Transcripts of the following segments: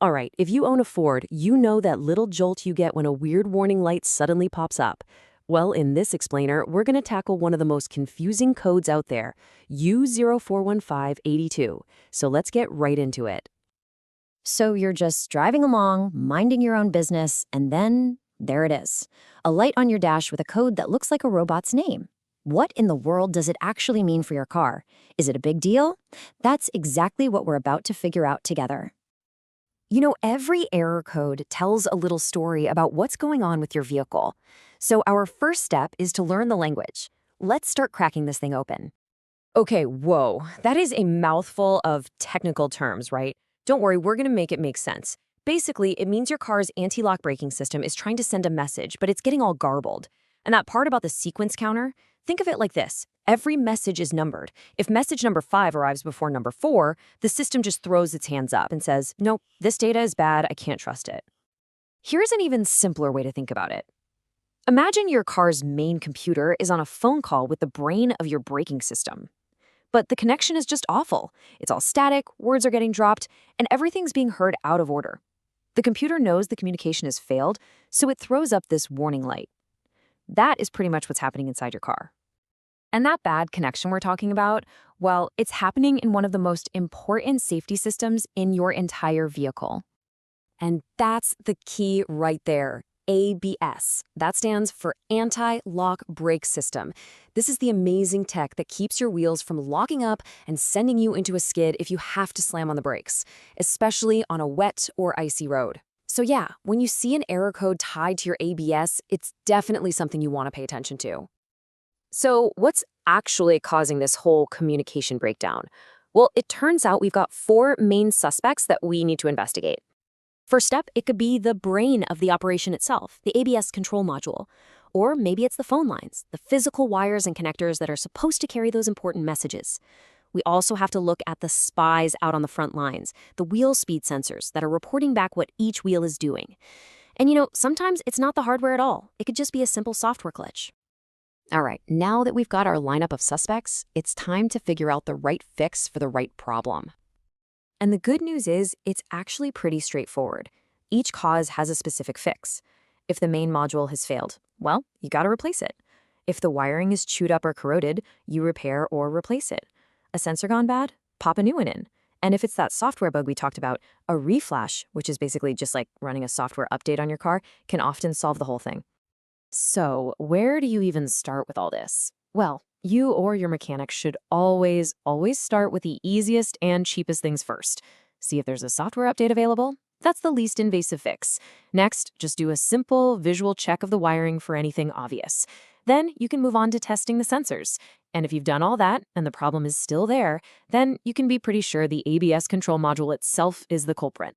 All right, if you own a Ford, you know that little jolt you get when a weird warning light suddenly pops up. Well, in this explainer, we're going to tackle one of the most confusing codes out there, U041582. So let's get right into it. So you're just driving along, minding your own business, and then there it is. A light on your dash with a code that looks like a robot's name. What in the world does it actually mean for your car? Is it a big deal? That's exactly what we're about to figure out together. You know, every error code tells a little story about what's going on with your vehicle. So our first step is to learn the language. Let's start cracking this thing open. Okay, whoa, that is a mouthful of technical terms, right? Don't worry, we're going to make it make sense. Basically, it means your car's anti-lock braking system is trying to send a message, but it's getting all garbled. And that part about the sequence counter, think of it like this. Every message is numbered. If message number 5 arrives before number 4, the system just throws its hands up and says, nope, this data is bad, I can't trust it. Here's an even simpler way to think about it. Imagine your car's main computer is on a phone call with the brain of your braking system. But the connection is just awful. It's all static, words are getting dropped, and everything's being heard out of order. The computer knows the communication has failed, so it throws up this warning light. That is pretty much what's happening inside your car. And that bad connection we're talking about, well, it's happening in one of the most important safety systems in your entire vehicle. And that's the key right there. ABS. That stands for Anti-Lock Brake System. This is the amazing tech that keeps your wheels from locking up and sending you into a skid if you have to slam on the brakes, especially on a wet or icy road. So yeah, when you see an error code tied to your ABS, it's definitely something you want to pay attention to. So what's actually causing this whole communication breakdown? Well, it turns out we've got 4 main suspects that we need to investigate. First up, it could be the brain of the operation itself, the ABS control module. Or maybe it's the phone lines, the physical wires and connectors that are supposed to carry those important messages. We also have to look at the spies out on the front lines, the wheel speed sensors that are reporting back what each wheel is doing. And you know, sometimes it's not the hardware at all. It could just be a simple software glitch. All right, now that we've got our lineup of suspects, it's time to figure out the right fix for the right problem. And the good news is, it's actually pretty straightforward. Each cause has a specific fix. If the main module has failed, well, you gotta replace it. If the wiring is chewed up or corroded, you repair or replace it. A sensor gone bad? Pop a new one in. And if it's that software bug we talked about, a reflash, which is basically just like running a software update on your car, can often solve the whole thing. So, where do you even start with all this? Well, you or your mechanic should always start with the easiest and cheapest things first. See if there's a software update available. That's the least invasive fix. Next, just do a simple visual check of the wiring for anything obvious. Then you can move on to testing the sensors. And if you've done all that and the problem is still there, then you can be pretty sure the ABS control module itself is the culprit.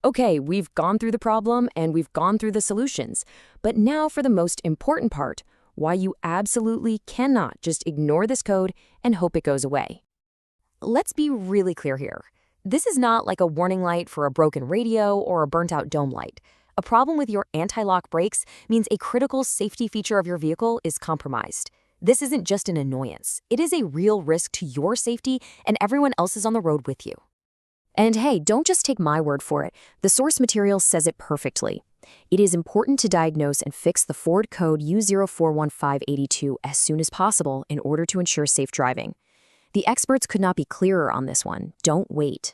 Okay, we've gone through the problem and we've gone through the solutions. But now for the most important part, why you absolutely cannot just ignore this code and hope it goes away. Let's be really clear here. This is not like a warning light for a broken radio or a burnt-out dome light. A problem with your anti-lock brakes means a critical safety feature of your vehicle is compromised. This isn't just an annoyance. It is a real risk to your safety and everyone else's on the road with you. And hey, don't just take my word for it. The source material says it perfectly. It is important to diagnose and fix the Ford code U041582 as soon as possible in order to ensure safe driving. The experts could not be clearer on this one. Don't wait.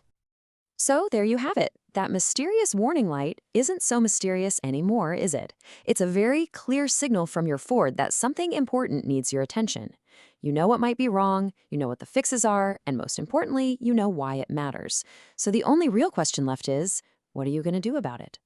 So there you have it. That mysterious warning light isn't so mysterious anymore, is it? It's a very clear signal from your Ford that something important needs your attention. You know what might be wrong, you know what the fixes are, and most importantly, you know why it matters. So the only real question left is, what are you going to do about it?